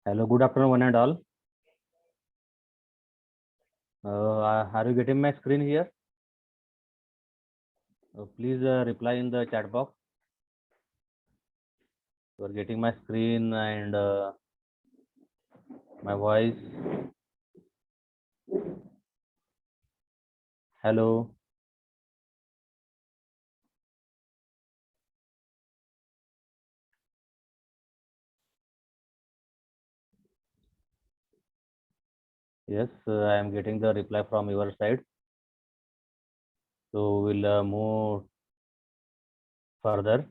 Hello, good afternoon, one and all. Are you getting my screen here? Please reply in the chat box. You are getting my screen and my voice. Hello. Yes, I am getting the reply from your side. So we'll move further.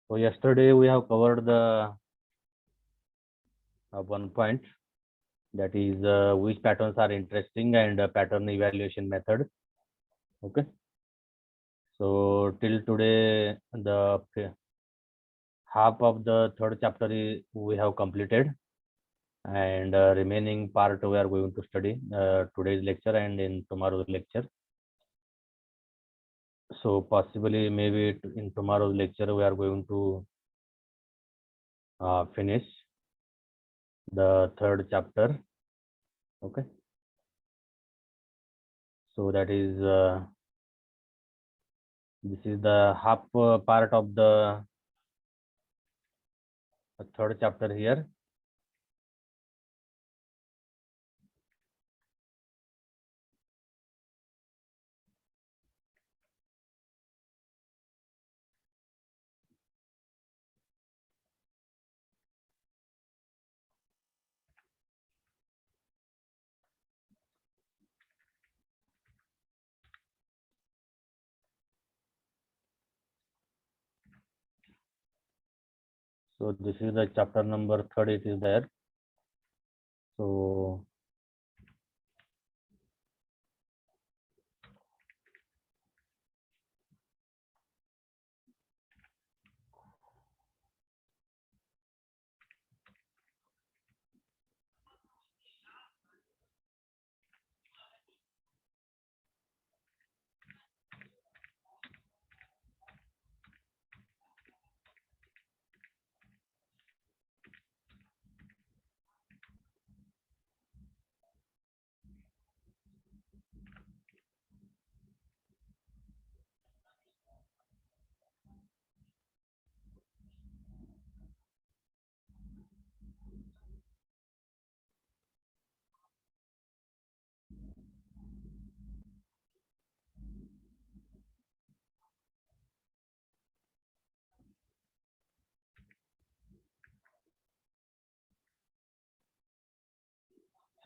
So yesterday we have covered the one point, that is which patterns are interesting and pattern evaluation method. Okay. So till today the half of the third chapter we have completed, and remaining part we are going to study today's lecture and in tomorrow's lecture. So possibly maybe in tomorrow's lecture we are going to finish the third chapter. Okay, so that is this is the half part of the third chapter here. So this is the chapter number 3, it is there. So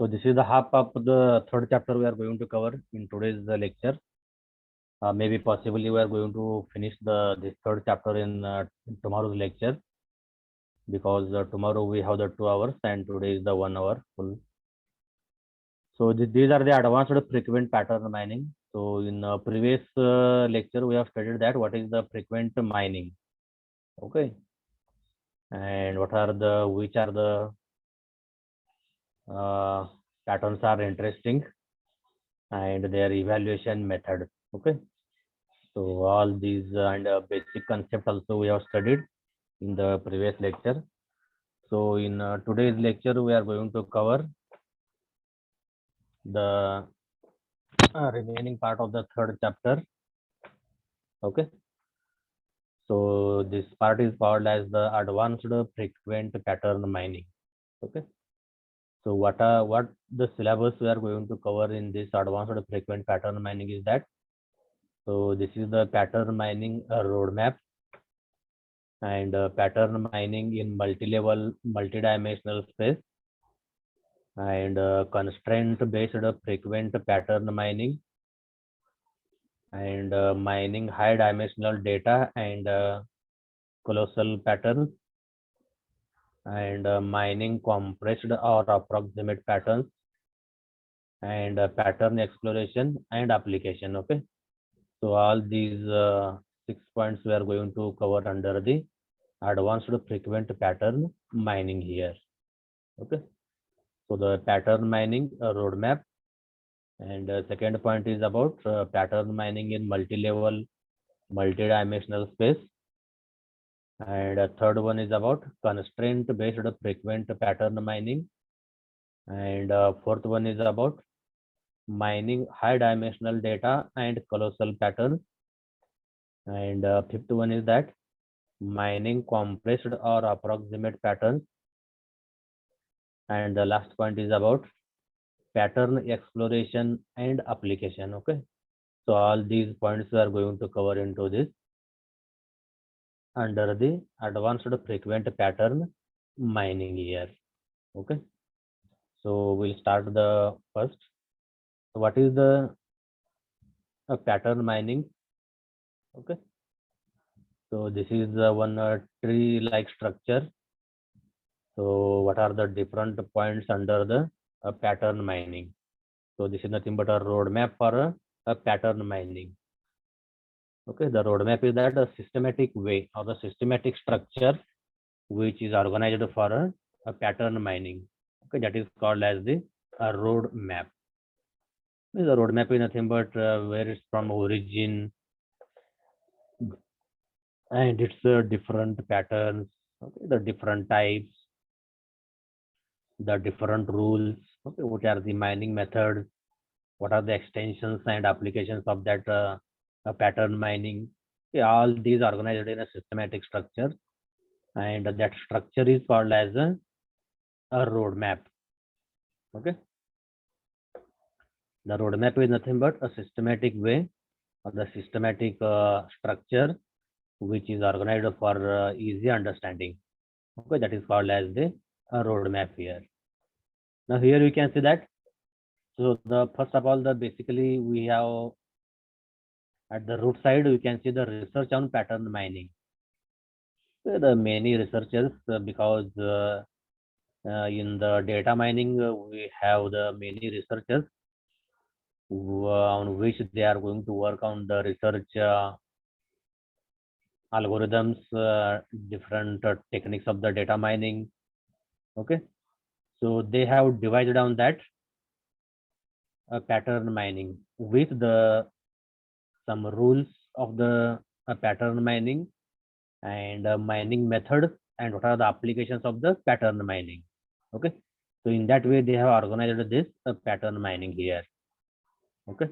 this is the half of the third chapter we are going to cover in today's lecture. Maybe possibly we are going to finish this third chapter in tomorrow's lecture, because tomorrow we have the 2 hours and today is the 1 hour full. So these are the advanced frequent pattern mining. So in previous lecture we have studied that what is the frequent mining. Okay, and which are the patterns are interesting and their evaluation method. Okay, so all these and basic concept also we have studied in the previous lecture. So in today's lecture we are going to cover the remaining part of the third chapter. Okay, so this part is called as the advanced frequent pattern mining. Okay, so what the syllabus we are going to cover in this advanced frequent pattern mining is that, so this is the pattern mining roadmap, and pattern mining in multi-level multi-dimensional space, and constraint based frequent pattern mining, and mining high dimensional data and colossal patterns, and mining compressed or approximate patterns, and pattern exploration and application. Okay, so all these 6 points we are going to cover under the advanced frequent pattern mining here. Okay, so the pattern mining roadmap, and second point is about pattern mining in multi-level multi-dimensional space, And a third one is about constraint based frequent pattern mining. And fourth one is about mining high dimensional data and colossal patterns. And fifth one is that mining compressed or approximate patterns. And the last point is about pattern exploration and application. Okay, so all these points we are going to cover into this under the advanced frequent pattern mining here. Okay, so we'll start the first. What is the pattern mining? Okay, so this is one tree like structure. So what are the different points under the pattern mining? So this is nothing but a roadmap for a pattern mining. Okay, the roadmap is that a systematic way or the systematic structure which is organized for a pattern mining. Okay, that is called as the road map. The roadmap is nothing but where it's from origin and its different patterns, okay, the different types, the different rules, okay, what are the mining methods, what are the extensions and applications of that pattern mining. Okay, all these are organized in a systematic structure, and that structure is called as a roadmap. Okay, the roadmap is nothing but a systematic way or the systematic structure which is organized for easy understanding. Okay, that is called as the roadmap here. Now here you can see that. So the first of all, the basically we have at the root side we can see the research on pattern mining. So the many researchers because in the data mining we have the many researchers on which they are going to work on the research algorithms, different techniques of the data mining. Okay, so they have divided on that pattern mining with the some rules of the pattern mining and mining methods and what are the applications of the pattern mining. Okay, so in that way they have organized this pattern mining here. Okay,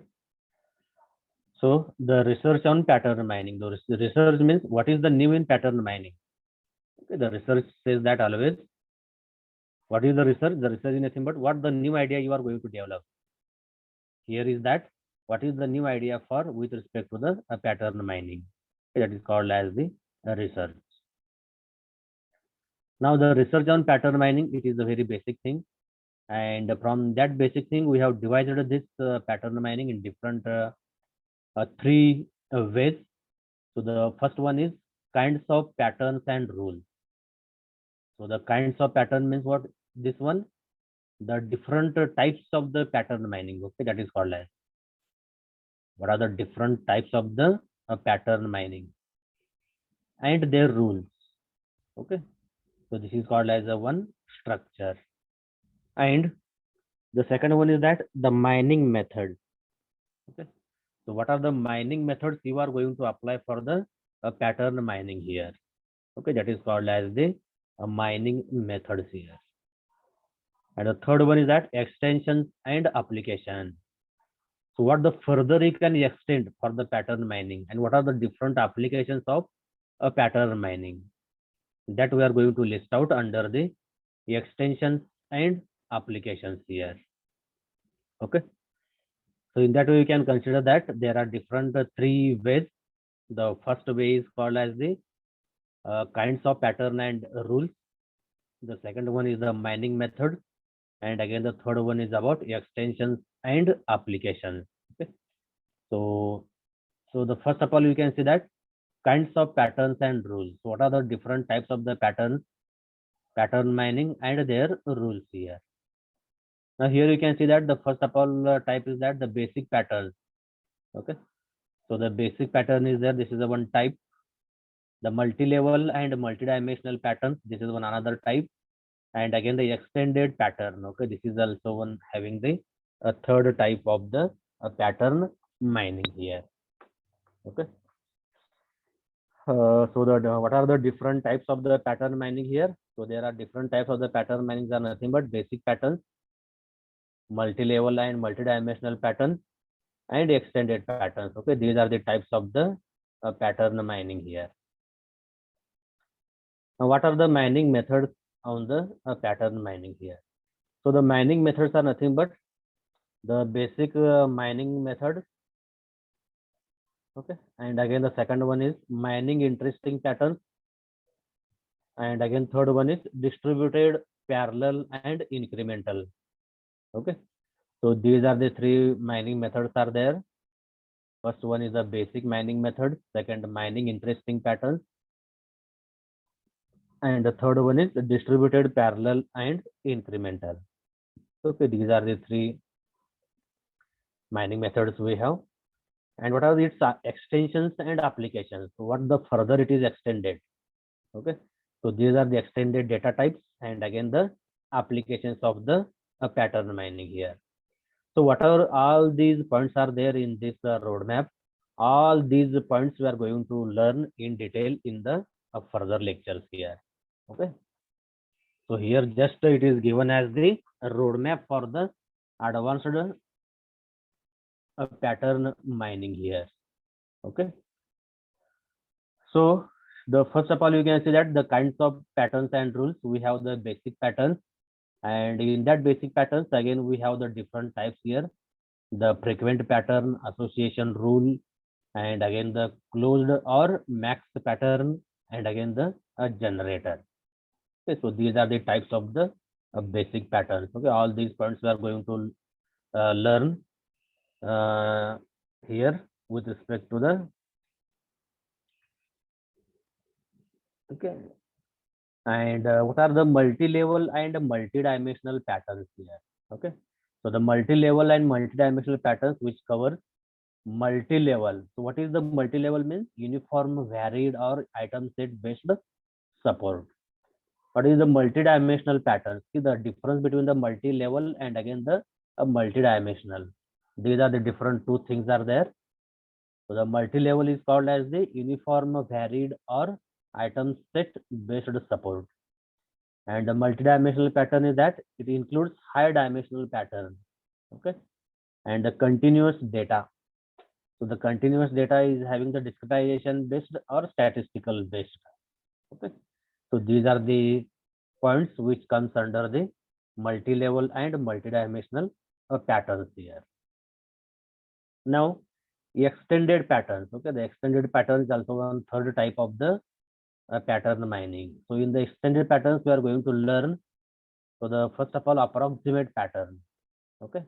so the research on pattern mining, the research means what is the new in pattern mining. Okay, the research says that always what is the research is nothing but what the new idea you are going to develop. Here is that what is the new idea for with respect to the pattern mining. That is called as the research. Now the research on pattern mining, it is a very basic thing, and from that basic thing we have divided this pattern mining in different three ways. So the first one is kinds of patterns and rules. So the kinds of pattern means what? This one, the different types of the pattern mining. Okay, that is called as what are the different types of the pattern mining and their rules. Okay, so this is called as a one structure. And the second one is that the mining method. Okay, so what are the mining methods you are going to apply for the pattern mining here? Okay, that is called as the mining methods here. And the third one is that extensions and application. So what the further you can extend for the pattern mining and what are the different applications of a pattern mining, that we are going to list out under the extensions and applications here. Okay, so in that way you can consider that there are different three ways. The first way is called as the kinds of pattern and rules. The second one is the mining method, and again the third one is about extensions and applications. Okay, so the first of all you can see that kinds of patterns and rules. So what are the different types of the patterns, pattern mining and their rules here. Now here you can see that the first of all type is that the basic pattern. Okay, so the basic pattern is there. This is the one type. The multi-level and multi-dimensional patterns, this is one another type. And again the extended pattern. Okay, this is also one having the third type of the pattern mining here. Okay, What are the different types of the pattern mining here? So there are different types of the pattern mining are nothing but basic patterns, multi-level and multi-dimensional patterns, and extended patterns. Okay, these are the types of the pattern mining here. Now, what are the mining methods on the pattern mining here? So the mining methods are nothing but the basic mining methods. Okay, and again the second one is mining interesting patterns, and again third one is distributed, parallel, and incremental. Okay, so these are the three mining methods are there. First one is the basic mining method, second mining interesting patterns, and the third one is distributed, parallel, and incremental. Okay, these are the three mining methods we have. And what are its extensions and applications? So what the further it is extended. Okay, so these are the extended data types, and again the applications of the pattern mining here. So whatever all these points are there in this roadmap, all these points we are going to learn in detail in the further lectures here. Okay, so here just it is given as the roadmap for the advanced pattern mining here. Okay, so the first of all you can see that the kinds of patterns and rules, we have the basic patterns, and in that basic patterns again we have the different types here, the frequent pattern, association rule, and again the closed or max pattern, and again the generator. Okay, so these are the types of the basic patterns. Okay, all these points we are going to learn here with respect to the okay. And what are the multi-level and multi-dimensional patterns here? Okay, so the multi-level and multi-dimensional patterns which cover multi-level. So what is the multi-level means? Uniform, varied, or item set based support. What is the multi-dimensional pattern? See the difference between the multi-level and again the multi-dimensional. These are the different two things are there. So the multi-level is called as the uniform, varied, or item set based support. And the multi-dimensional pattern is that it includes high dimensional pattern. Okay, and the continuous data. So the continuous data is having the discretization based or statistical based. Okay, so these are the points which comes under the multi-level and multi-dimensional patterns here. Now, extended patterns. Okay, the extended pattern is also one third type of the pattern mining. So in the extended patterns, we are going to learn. So the first of all, approximate pattern. Okay,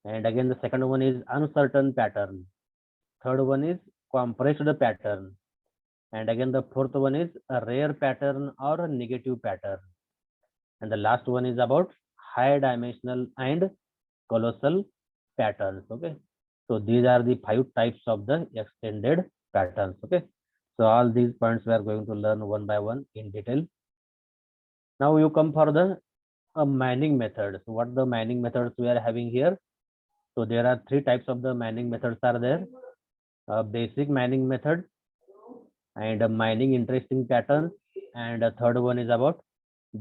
and again the second one is uncertain pattern. Third one is compressed pattern, and again the fourth one is a rare pattern or a negative pattern, and the last one is about high dimensional and colossal patterns. Okay, so these are the 5 types of the extended patterns. Okay, so all these points we are going to learn one by one in detail. Now you come for the mining methods. So what the mining methods we are having here? So there are 3 types of the mining methods are there. Basic mining method, and a mining interesting patterns, and a third one is about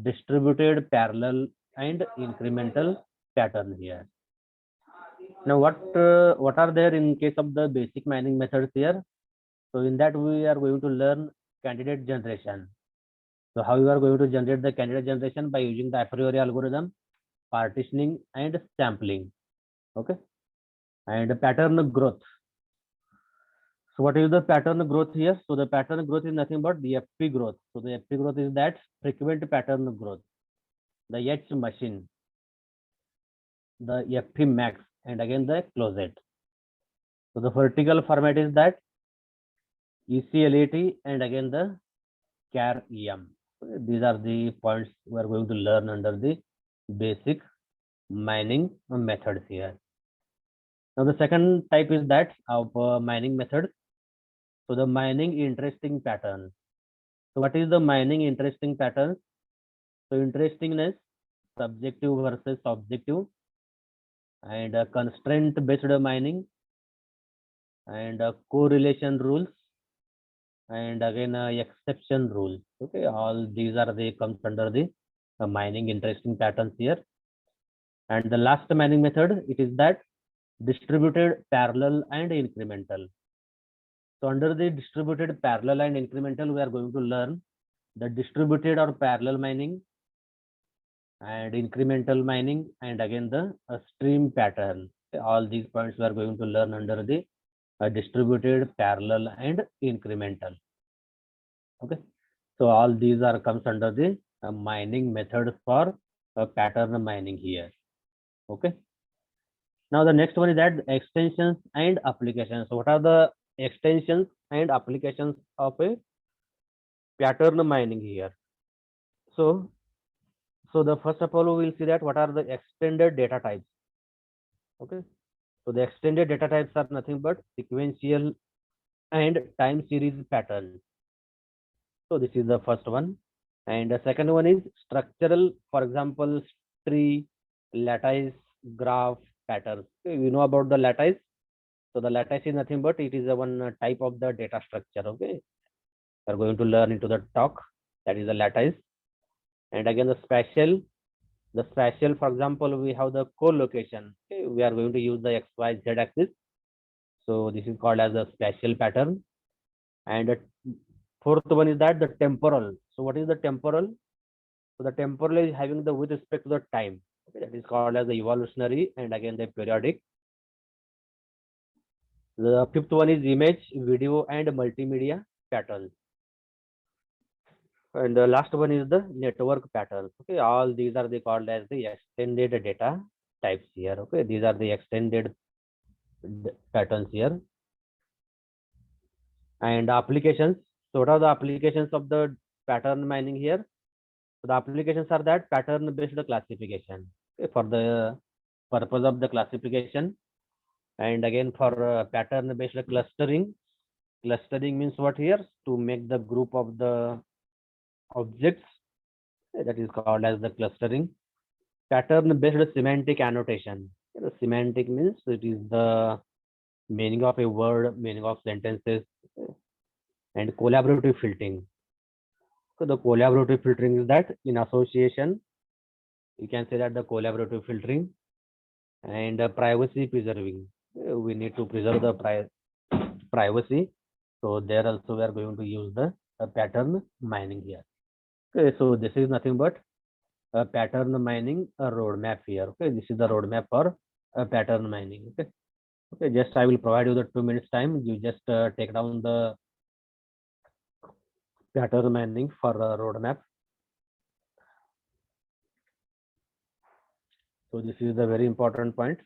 distributed, parallel, and incremental pattern here. Now what are there in case of the basic mining methods here? So in that we are going to learn candidate generation. So how you are going to generate the candidate generation? By using the a priori algorithm, partitioning, and sampling. Okay, and pattern growth. So what is the pattern growth here? So the pattern growth is nothing but the FP growth. So the FP growth is that frequent pattern growth, the H machine, the FP max, and again the closet. So the vertical format is that ECLET and again the char EM. These are the points we are going to learn under the basic mining methods here. Now the second type is that of mining method. So the mining interesting pattern. So what is the mining interesting pattern? So interestingness, subjective versus objective, and constraint based mining, and correlation rules, and again exception rules. Okay, all these are they comes under the mining interesting patterns here. And the last mining method, it is that distributed, parallel, and incremental. So under the distributed, parallel, and incremental, we are going to learn the distributed or parallel mining and incremental mining, and again the stream pattern. All these points we are going to learn under the distributed, parallel, and incremental. Okay, so all these are comes under the mining method for pattern mining here. Okay, now the next one is that extensions and applications. So what are the extensions and applications of a pattern mining here? So the first of all we will see that what are the extended data types. Okay, so the extended data types are nothing but sequential and time series patterns. So this is the first one. And the second one is structural, for example, tree, lattice, graph, patterns. Okay, we know about the lattice. So the lattice is nothing but it is a one type of the data structure. Okay, we are going to learn into the talk. That is the lattice. And again the spatial. The spatial, for example, we have the co-location. Okay, we are going to use the X, Y, Z axis. So this is called as the spatial pattern. And the fourth one is that the temporal. So what is the temporal? So the temporal is having the with respect to the time. Okay, that is called as the evolutionary and again the periodic. The fifth one is image, video, and multimedia patterns. And the last one is the network patterns. Okay, all these are they called as the extended data types here. Okay, these are the extended patterns here. And applications. So what are the applications of the pattern mining here? So the applications are that pattern based classification. Okay, for the purpose of the classification, and again for pattern based clustering. Clustering means what here? To make the group of the objects, that is called as the clustering. Pattern based semantic annotation. The semantic means it is the meaning of a word, meaning of sentences, and collaborative filtering. So the collaborative filtering is that in association, you can say that the collaborative filtering and privacy preserving. We need to preserve the privacy. So there also we are going to use the pattern mining here. Okay, so this is nothing but a pattern mining roadmap here. Okay, this is the roadmap for pattern mining. Okay, okay, just I will provide you the 2 minutes time. You just take down the pattern mining for roadmap. So this is the very important point.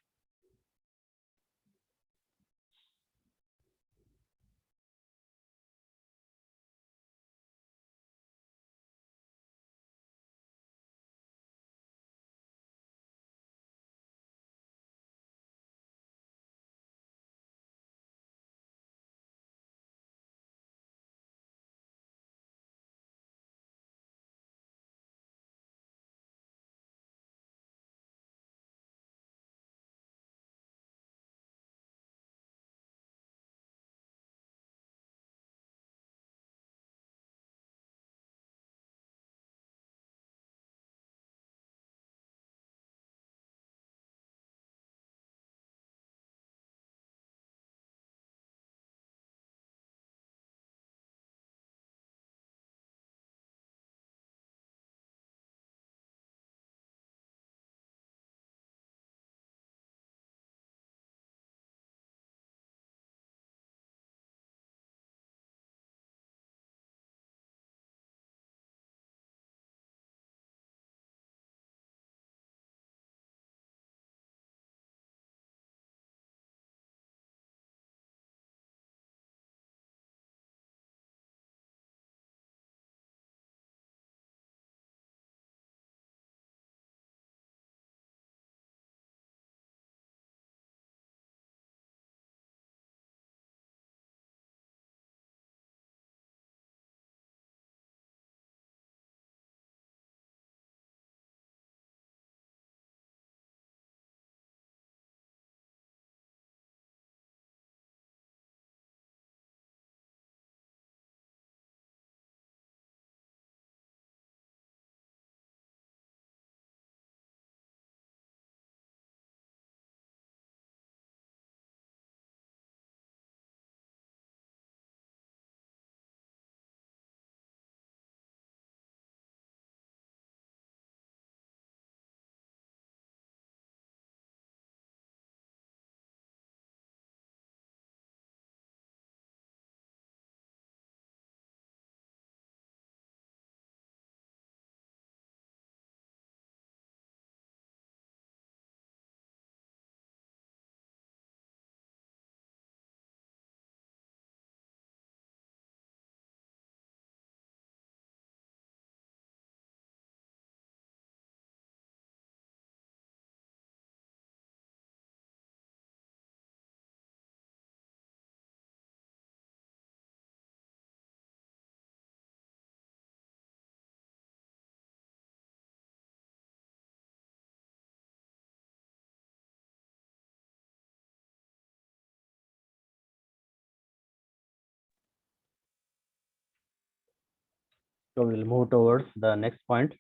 So we'll move towards the next point.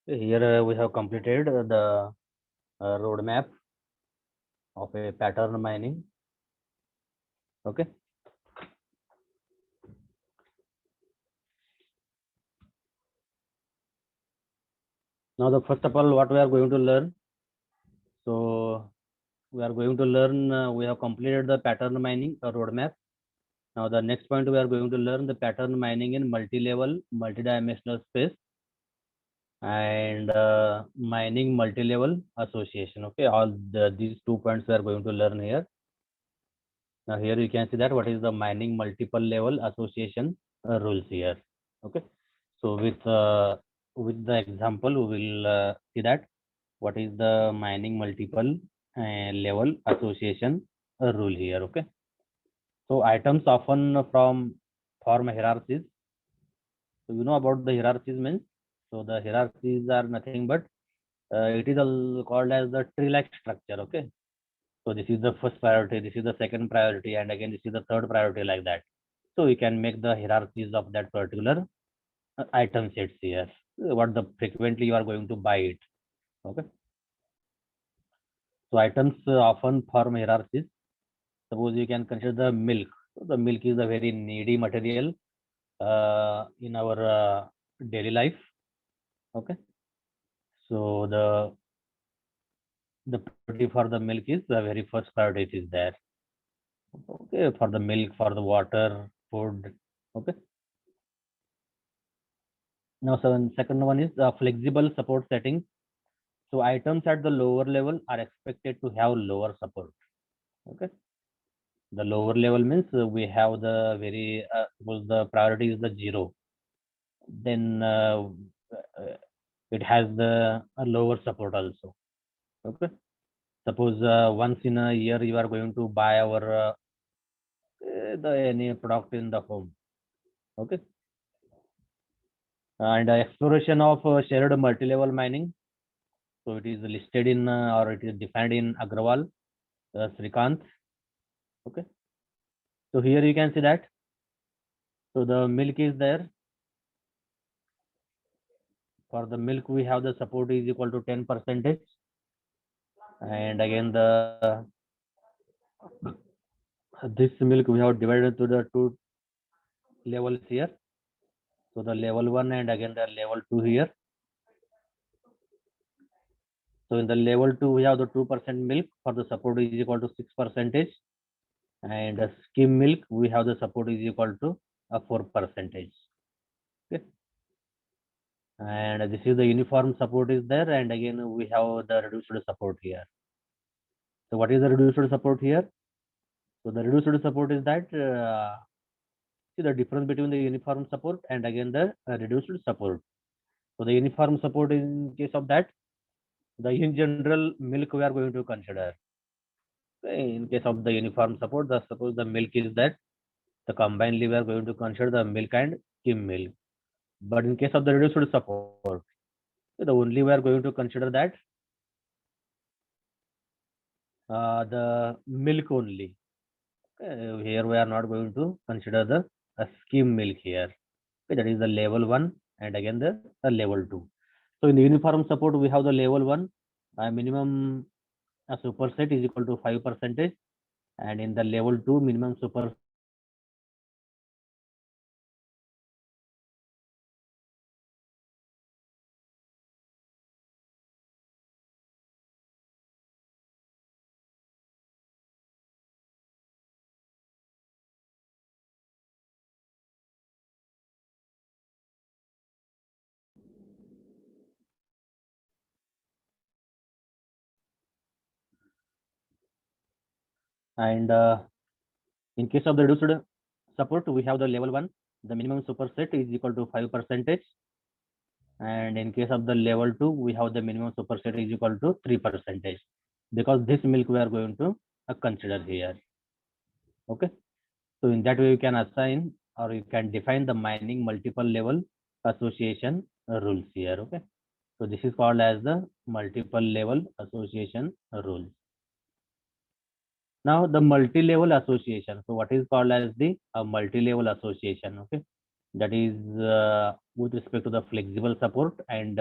Here we have completed the roadmap of a pattern mining. Okay. Now, the first of all, what we are going to learn. So we are going to learn. We have completed the pattern mining roadmap. Now, the next point we are going to learn the pattern mining in multi-level, multi-dimensional space, and mining multi-level association. Okay, these 2 points we are going to learn here. Now here you can see that what is the mining multiple level association rules here. Okay, so with the example we will see that what is the mining multiple level association rule here. Okay, so items often form hierarchies. So you know about the hierarchies means. So the hierarchies are nothing but it is called as the tree-like structure. Okay, so this is the first priority, this is the second priority, and again this is the third priority, like that. So we can make the hierarchies of that particular item sets here. What the frequently you are going to buy it. Okay. So items often form hierarchies. Suppose you can consider the milk. So the milk is a very needy material in our daily life. Okay. So the priority for the milk is the very first priority is there. Okay, for the milk, for the water, food. Okay. Now, second one is flexible support settings. So items at the lower level are expected to have lower support. Okay. The lower level means we have the very suppose the priority is the 0. Then it has the lower support also. Okay. Suppose once in a year you are going to buy our any product in the home. Okay. And exploration of shared multi-level mining. So it is listed in or it is defined in Agrawal, Srikanth. Okay. So here you can see that. So the milk is there. For the milk, we have the support is equal to 10%. And again, this milk we have divided to the 2 levels here. So the level 1 and again the level 2 here. So in the level 2, we have the 2% milk for the support is equal to 6%. And the skim milk, we have the support is equal to 4%. Okay. And this is the uniform support is there. And again, we have the reduced support here. So what is the reduced support here? So the reduced support is that see the difference between the uniform support and again the reduced support. So the uniform support in case of that, the in general milk we are going to consider. In case of the uniform support, suppose the milk is that the combinedly we are going to consider the milk and skim milk. But in case of the reduced support, the only we are going to consider that the milk only. Here we are not going to consider the skim milk here. Okay, that is the level 1 and again the level 2. So in the uniform support, we have the level 1 minimum superset is equal to 5%, and in the level 2 minimum super and in case of the reduced support, we have the level 1, the minimum superset is equal to 5%, and in case of the level 2, we have the minimum superset is equal to 3%, because this milk we are going to consider here. Okay, so in that way you can assign or you can define the mining multiple level association rules here. Okay, so this is called as the multiple level association rules. Now the multi-level association. So what is called as the multi-level association? Okay. that is with respect to the flexible support and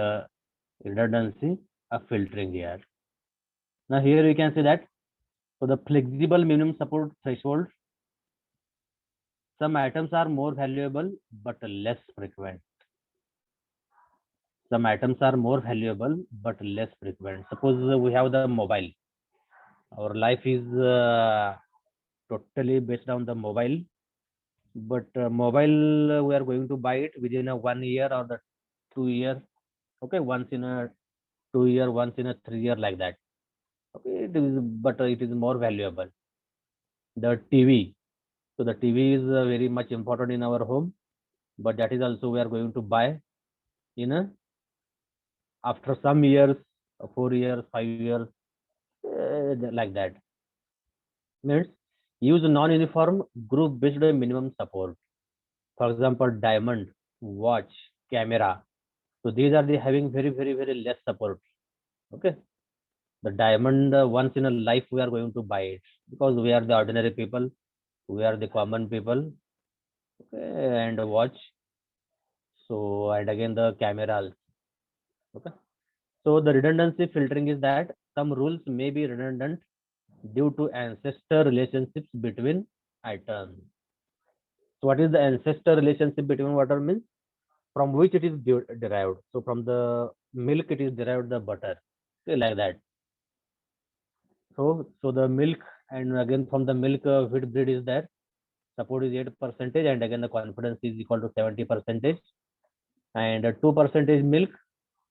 redundancy of filtering here. Now here we can see that for the flexible minimum support threshold, some items are more valuable but less frequent. Some items are more valuable but less frequent. Suppose we have the mobile. Our life is totally based on the mobile, but mobile we are going to buy it within a 1 year or the 2 year. Okay, once in a 2 year, once in a 3 year, like that. Okay, it is, but it is more valuable. The TV. So the TV is very much important in our home, but that is also we are going to buy in a after some years, 4 years, 5 years, like that. Means use non-uniform group-based minimum support. For example, diamond, watch, camera. So these are the having very less support. Okay, the diamond once in a life we are going to buy it because we are the ordinary people, we are the common people. Okay, and watch. So and again the cameras. Okay. So the redundancy filtering is that some rules may be redundant due to ancestor relationships between items. So what is the ancestor relationship between water means? From which it is derived. So from the milk it is derived the butter. Okay, like that. So the milk and again from the milk wheat breed is there. Support is 8% and again the confidence is equal to 70%. And 2% milk,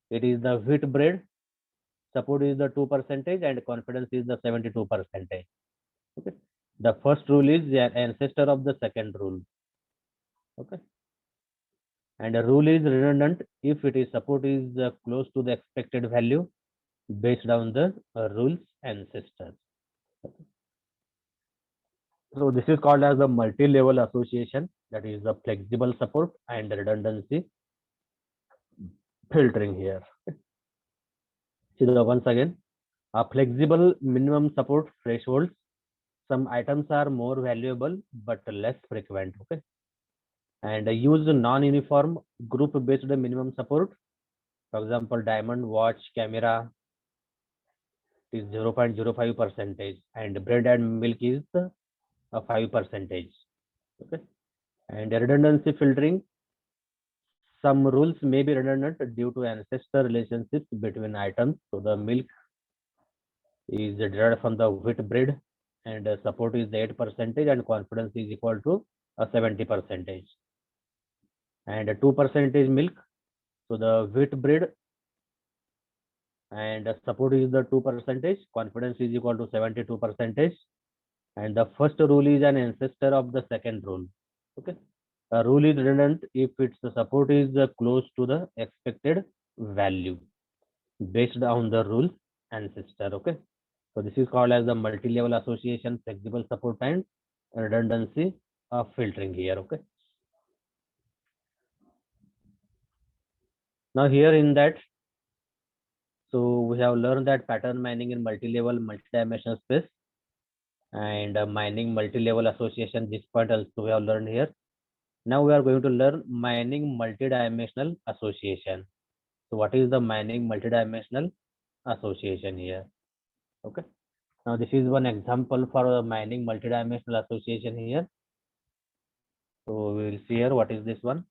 it is the wheat bread. Support is the 2% and confidence is the 72%. Okay. The first rule is the ancestor of the second rule. Okay. And a rule is redundant if it is support is close to the expected value based on the rules ancestors. Okay. So this is called as the multi-level association, that is the flexible support and the redundancy filtering here. See the once again, a flexible minimum support thresholds. Some items are more valuable but less frequent. Okay, and use non-uniform group-based minimum support. For example, diamond, watch, camera is 0.05% and bread and milk is 5%. Okay, and redundancy filtering. Some rules may be redundant due to ancestor relationships between items. So the milk is derived from the wheat bread and support is 8% and confidence is equal to 70%. And 2% milk. So the wheat bread and support is the 2%, confidence is equal to 72%. And the first rule is an ancestor of the second rule. Okay, a rule is redundant if its support is close to the expected value based on the rule ancestor. Okay, so this is called as the multi-level association, flexible support and redundancy of filtering here. Okay, now here in that, so we have learned that pattern mining in multi-level, multi-dimensional space and mining multi-level association. This point also we have learned here. Now we are going to learn mining multi-dimensional association. So what is the mining multi-dimensional association here? Okay. Now this is one example for mining multi-dimensional association here. So we will see here what is this one.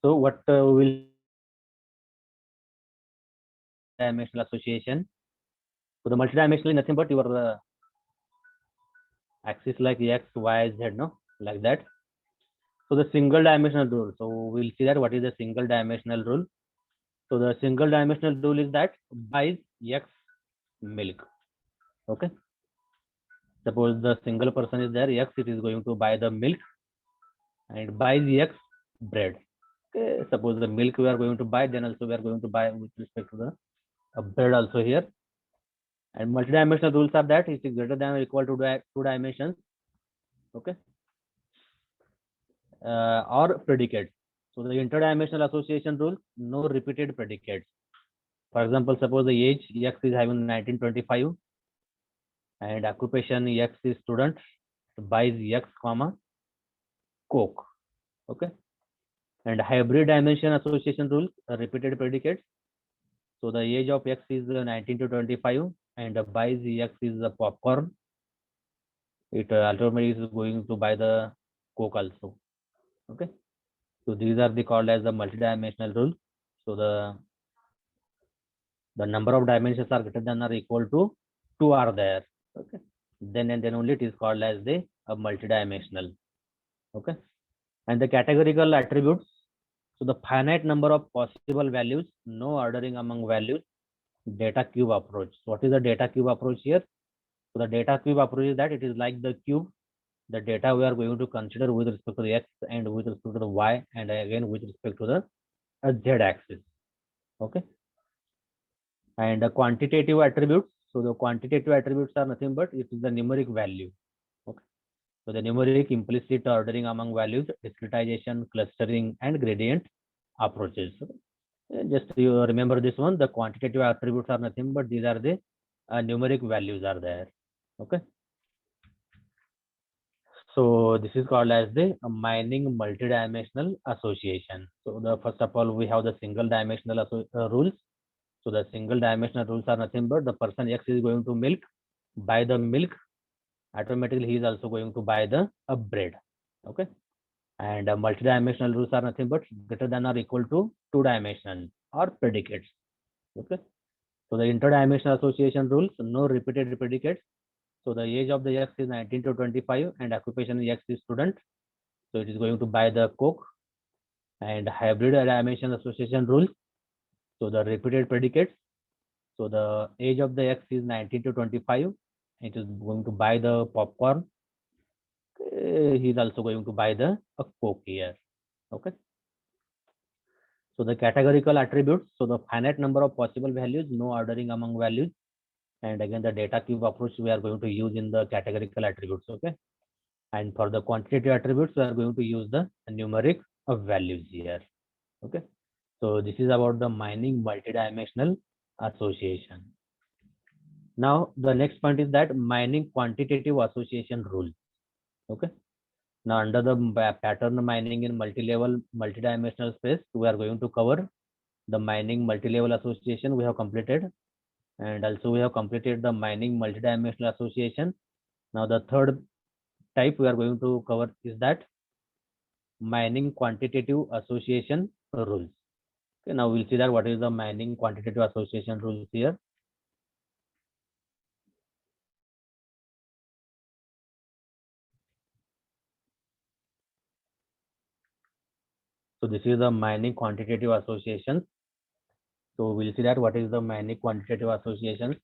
So what will dimensional association? So the multi-dimensional is nothing but your axis like x, y, z, no, like that. So the single dimensional rule. So we'll see that what is the single dimensional rule. So the single dimensional rule is that buys X milk. Okay. Suppose the single person is there, X, it is going to buy the milk and buys X bread. Okay. Suppose the milk we are going to buy, then also we are going to buy with respect to the bread also here. And multidimensional rules are that it is greater than or equal to two dimensions. Okay. Or predicates. So the interdimensional association rule, no repeated predicates. For example, suppose the age X is having 1925 and occupation X is student, buys X comma Coke. Okay. And hybrid dimension association rule, repeated predicates. So the age of X is 19 to 25 and buys X is the popcorn. It ultimately is going to buy the Coke also. Okay. So these are the called as the multidimensional rule. So the number of dimensions are greater than or equal to 2 are there. Okay. Then and then only it is called as the multidimensional. Okay. And the categorical attributes. So the finite number of possible values, no ordering among values, data cube approach. So what is the data cube approach here? So the data cube approach is that it is like the cube, the data we are going to consider with respect to the X and with respect to the Y and again with respect to the Z axis. Okay. And the quantitative attributes. So the quantitative attributes are nothing but it is the numeric value. Okay. So the numeric implicit ordering among values, discretization, clustering, and gradient approaches. Just you remember this one. The quantitative attributes are nothing but these are the numeric values are there. Okay. So this is called as the mining multidimensional association. So the first of all we have the single dimensional rules. So the single dimensional rules are nothing but the person X is going to buy the milk, automatically he is also going to buy the bread. Okay. And multidimensional rules are nothing but greater than or equal to two dimensional or predicates. Okay. So the interdimensional association rules, no repeated predicates. So the age of the X is 19 to 25 and occupation X is student. So it is going to buy the Coke. And hybrid dimension association rules. So the repeated predicates. So the age of the X is 19 to 25. It is going to buy the popcorn. He is also going to buy the Coke here. Okay. So the categorical attributes. So the finite number of possible values, no ordering among values. And again, the data cube approach we are going to use in the categorical attributes. Okay. And for the quantitative attributes, we are going to use the numeric of values here. Okay. So this is about the mining multidimensional association. Now the next point is that mining quantitative association rule. Okay. Now under the pattern mining in multi-level multidimensional space, we are going to cover the mining multi-level association we have completed, and also we have completed the mining multidimensional association. Now the third type we are going to cover is that mining quantitative association rules. Okay, now we'll see that what is the mining quantitative association rules here. So this is the mining quantitative association. So we'll see that what is the mining quantitative association.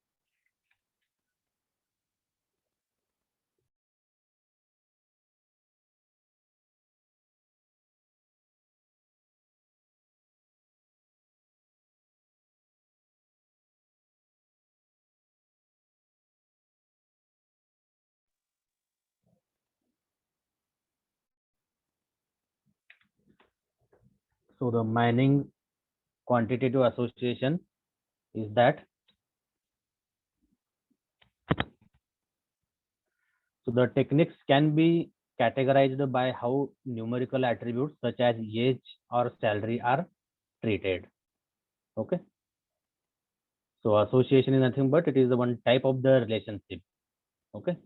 So the mining quantitative association is that so the techniques can be categorized by how numerical attributes such as age or salary are treated. Okay. So association is nothing but it is the one type of the relationship. Okay.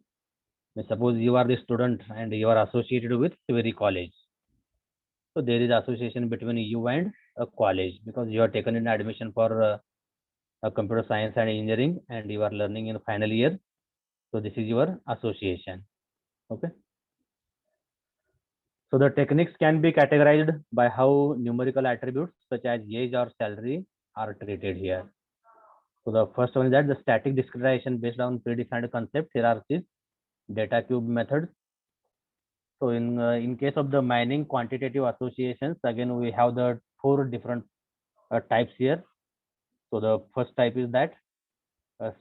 Suppose you are the student and you are associated with Siveri College. So there is association between you and a college because you are taken in admission for a computer science and engineering and you are learning in final year. So this is your association. Okay. So the techniques can be categorized by how numerical attributes such as age or salary are treated here. So the first one is that the static discretization based on predefined concept hierarchies, data cube methods. So in case of the mining quantitative associations, again we have the 4 different types here. So the first type is that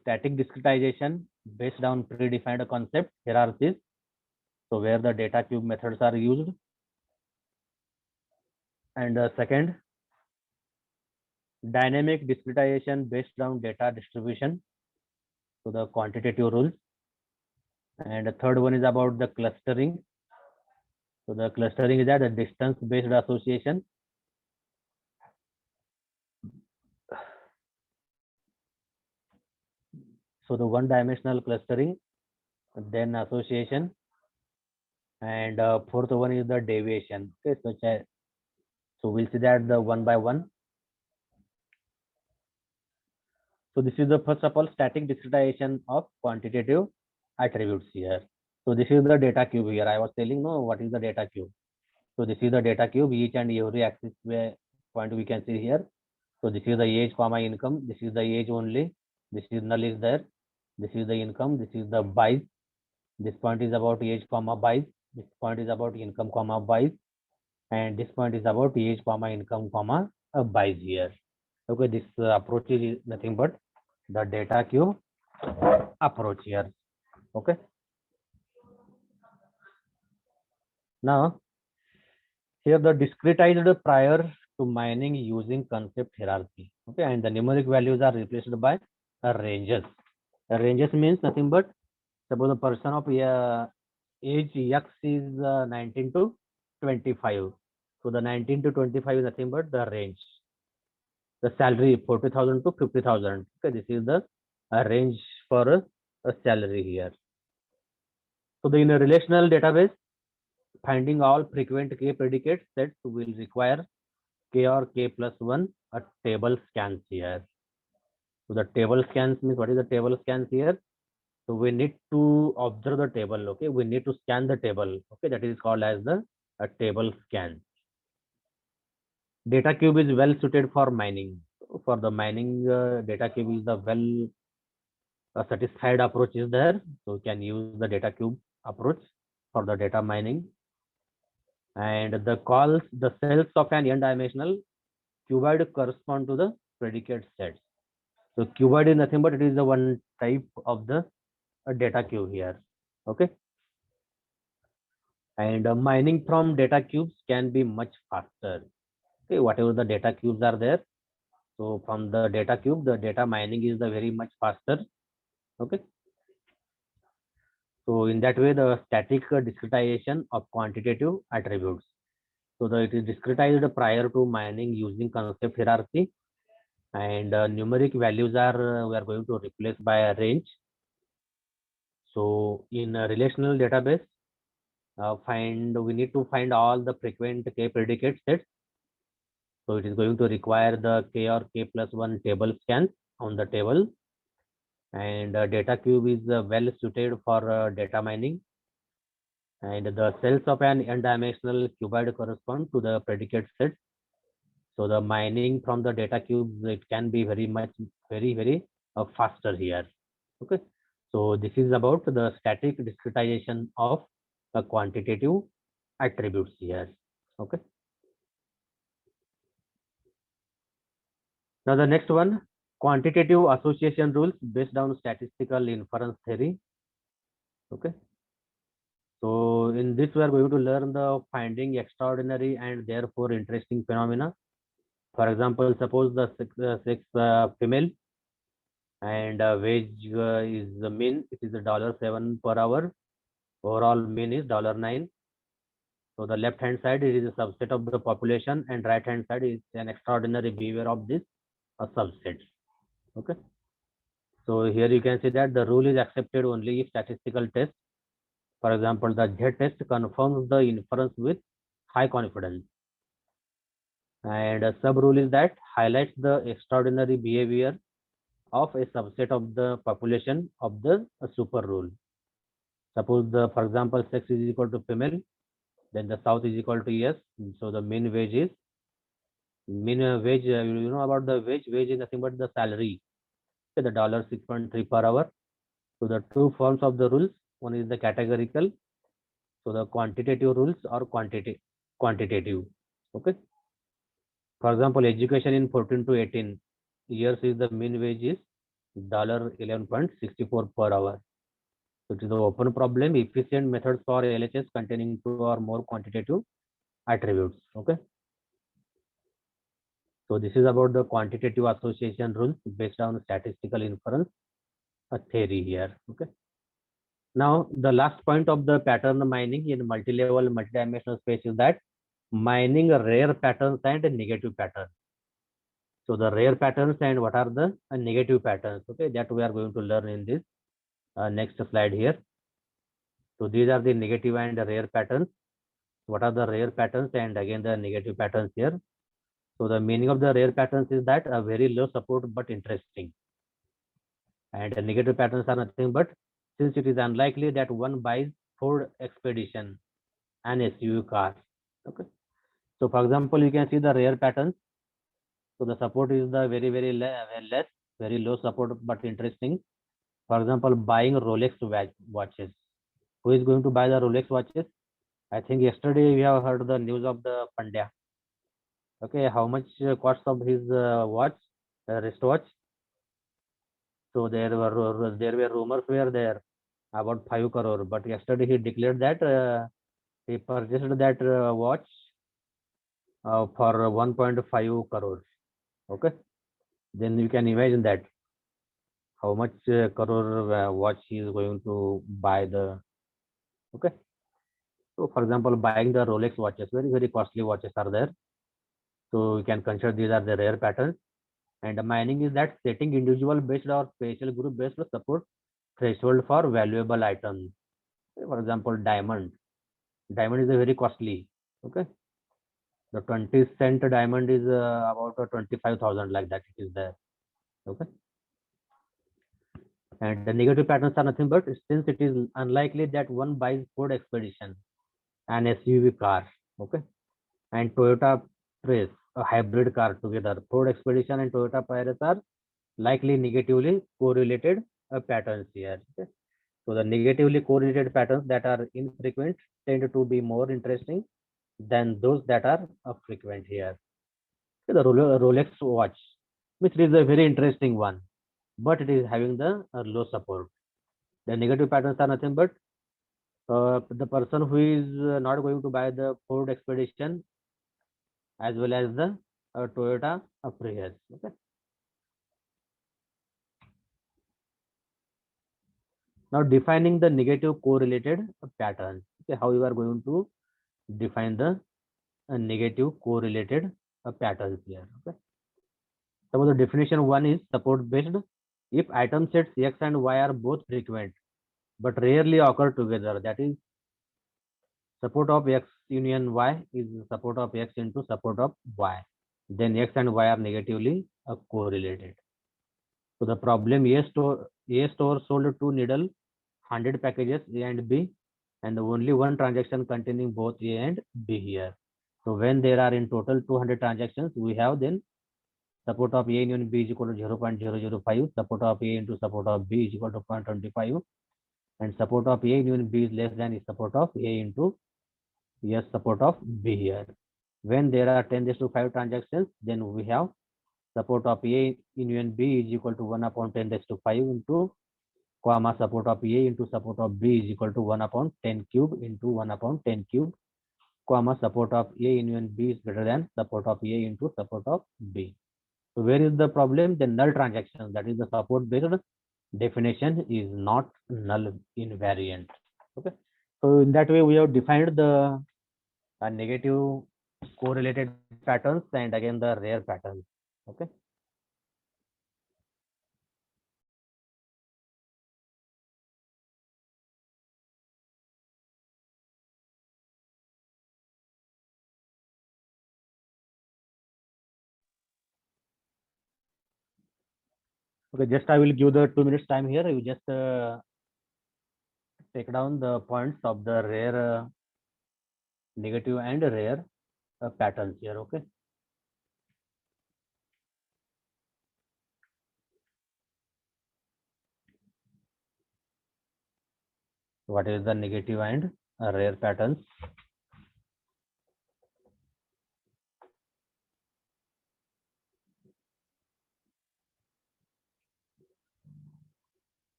static discretization based on predefined concept hierarchies. So where the data cube methods are used. And second, dynamic discretization based on data distribution. So the quantitative rules. And the third one is about the clustering. So the clustering is that a distance based association. So the one dimensional clustering, then association, and fourth one is the deviation. Okay, so we'll see that the one by one. So this is the first of all static discretization of quantitative attributes here. So this is the data cube here. I was telling no what is the data cube. So this is the data cube. Each and every axis point we can see here. So this is the age comma income. This is the age only. This is null is there. This is the income. This is the buys. This point is about age comma buys. This point is about income comma buys. And this point is about age comma income comma buys here. Okay, this approach is nothing but the data cube approach here. Okay. Now here the discretized prior to mining using concept hierarchy. Okay, and the numeric values are replaced by ranges. Ranges means nothing but suppose the person of age X is 19 to 25. So the 19 to 25 is nothing but the range. The salary 40,000 to 50,000. Okay, this is the range for a salary here. So in a relational database, finding all frequent k predicate sets will require k or k plus 1 a table scans here. So the table scans means what is the table scans here? So we need to observe the table. Okay, we need to scan the table. Okay, that is called as the table scan. Data cube is well suited for mining. For the mining, data cube is the well satisfied approach is there. So we can use the data cube approach for the data mining. And the cells of an n-dimensional cuboid correspond to the predicate sets. So cuboid is nothing but it is the one type of the data cube here. Okay. And mining from data cubes can be much faster. Okay, whatever the data cubes are there. So from the data cube, the data mining is the very much faster. Okay. So in that way, the static discretization of quantitative attributes. So it is discretized prior to mining using concept hierarchy, and numeric values are we are going to replace by a range. So in a relational database, we need to find all the frequent k predicate sets. So it is going to require the k or k plus 1 table scans on the table, and data cube is well suited for data mining. And the cells of an n-dimensional cuboid correspond to the predicate sets. So the mining from the data cubes, it can be very faster here. Okay. So this is about the static discretization of the quantitative attributes here. Okay. Now the next one, quantitative association rules based on statistical inference theory. Okay. So in this, we are going to learn the finding extraordinary and therefore interesting phenomena. For example, suppose the sex female and wage is the mean. It is $7 per hour. Overall mean is $9. So the left hand side it is a subset of the population, and right hand side is an extraordinary behavior of this subset. Okay. So here you can see that the rule is accepted only if statistical test. For example, the Z test confirms the inference with high confidence. And a sub rule is that highlights the extraordinary behavior of a subset of the population of the super rule. Suppose for example, sex is equal to female, then the south is equal to yes. So the mean wage is Mean wage, you know about the wage. Wage is nothing but the salary. Okay, the dollar 6.3 per hour. So the two forms of the rules. One is the categorical. So the quantitative rules or quantitative. Okay. For example, education in 14 to 18 years is the mean wage is $11.64 per hour. So it is the open problem. Efficient methods for LHS containing two or more quantitative attributes. Okay. So this is about the quantitative association rules based on statistical inference, a theory here. Okay. Now the last point of the pattern mining in multi-level, multidimensional space is that mining rare patterns and negative patterns. So the rare patterns and what are the negative patterns? Okay, that we are going to learn in this next slide here. So these are the negative and rare patterns. What are the rare patterns and again the negative patterns here? So the meaning of the rare patterns is that a very low support but interesting. And the negative patterns are nothing but since it is unlikely that one buys Ford Expedition, an SUV car. Okay. So for example, you can see the rare patterns. So the support is the very less, very low support but interesting. For example, buying Rolex watches. Who is going to buy the Rolex watches? I think yesterday we have heard the news of the Pandya. Okay, how much cost of his watch, wristwatch? So there were rumors were there about 5 crore, but yesterday he declared that he purchased that watch for 1.5 crores. Okay, then you can imagine that how much crore watch he is going to buy the. Okay, so for example, buying the Rolex watches, very costly watches are there. So you can consider these are the rare patterns. And the mining is that setting individual based or spatial group based support threshold for valuable items. For example, diamond. Diamond is a very costly. Okay, the 20 cent diamond is about 25,000 like that. It is there. Okay, and the negative patterns are nothing but since it is unlikely that one buys Ford Expedition, an SUV car. Okay, and Toyota Prius, a hybrid car together. Ford Expedition and Toyota Prius are likely negatively correlated patterns here. Okay? So the negatively correlated patterns that are infrequent tend to be more interesting than those that are frequent here. Okay, the Rolex watch, which is a very interesting one, but it is having the low support. The negative patterns are nothing but the person who is not going to buy the Ford Expedition as well as the Toyota Prius. Okay. Now defining the negative correlated patterns. Okay, how you are going to define the negative correlated patterns here. Okay. Some of the definition one is support based. If item sets X and Y are both frequent but rarely occur together, that is support of X union Y is support of X into support of Y. Then X and Y are negatively correlated. So the problem A store sold two needle 100 packages A and B and only one transaction containing both A and B here. So when there are in total 200 transactions, we have then support of A union B is equal to 0.005, support of A into support of B is equal to 0.25, and support of A union B is less than support of A into yes support of B here. When there are 10⁵ transactions, then we have support of A union B is equal to 1 upon 10⁵ into comma support of A into support of B is equal to 1 upon 10 cube into 1 upon 10 cube, comma support of A union B is greater than support of A into support of B. So where is the problem? The null transaction, that is the support based definition is not null invariant. Okay. So in that way, we have defined the negative correlated patterns and again the rare patterns. Okay. Okay, just I will give the 2 minutes time here. You just take down the points of the rare negative and rare patterns here. Okay. What is the negative and rare patterns?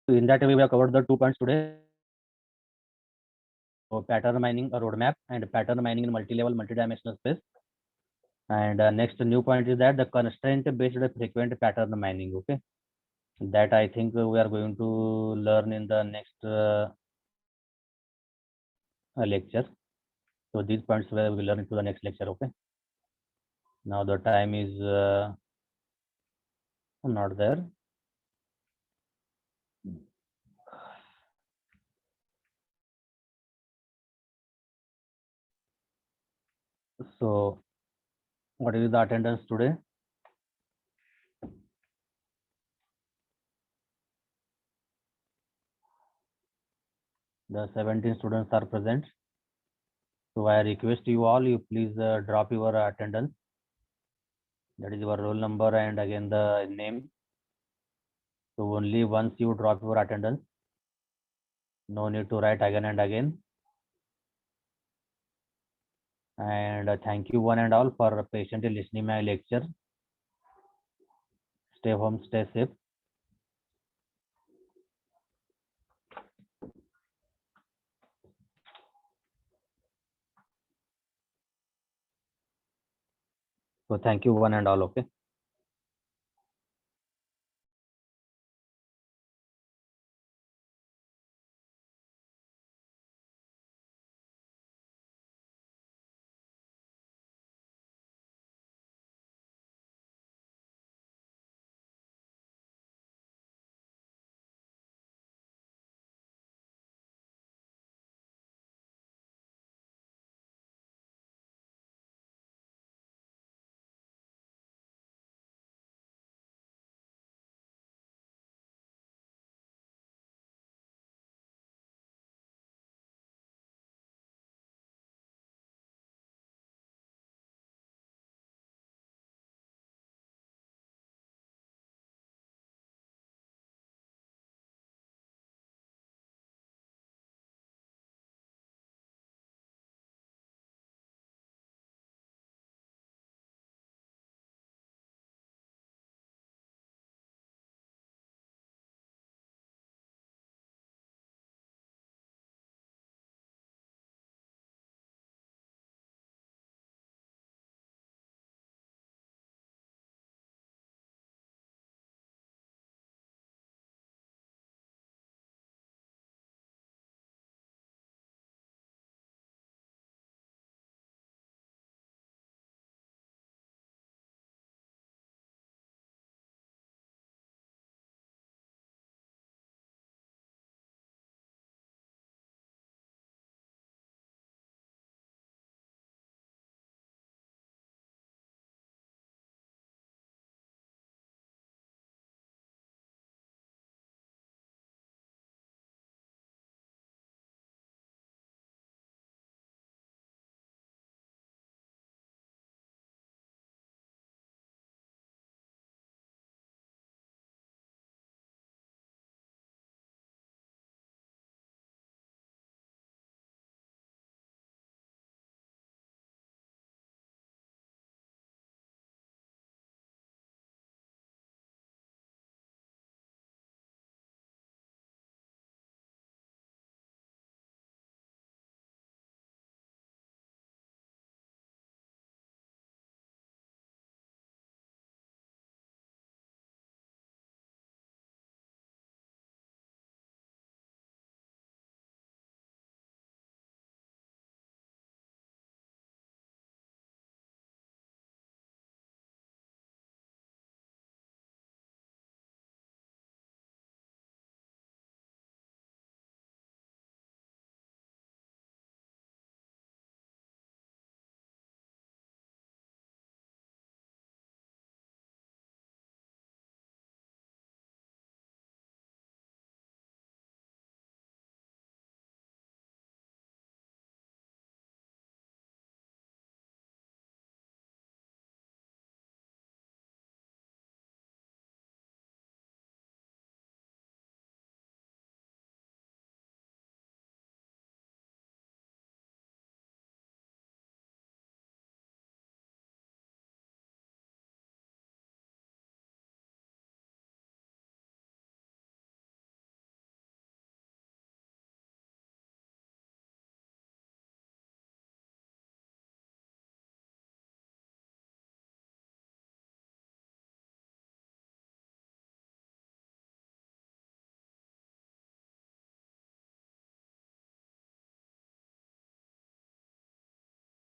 In that way, we have covered the 2 points today. So pattern mining, a roadmap, and pattern mining in multi-level, multi-dimensional space. And next new point is that the constraint-based frequent pattern mining. Okay, that I think we are going to learn in the next lecture. So these points we will learn into the next lecture. Okay. Now the time is not there. So what is the attendance today? The 17 students are present. So I request you all, you please drop your attendance. That is your roll number and again the name. So only once you drop your attendance, no need to write again and again. And thank you one and all for patiently listening my lecture. Stay home, stay safe. So thank you one and all. Okay.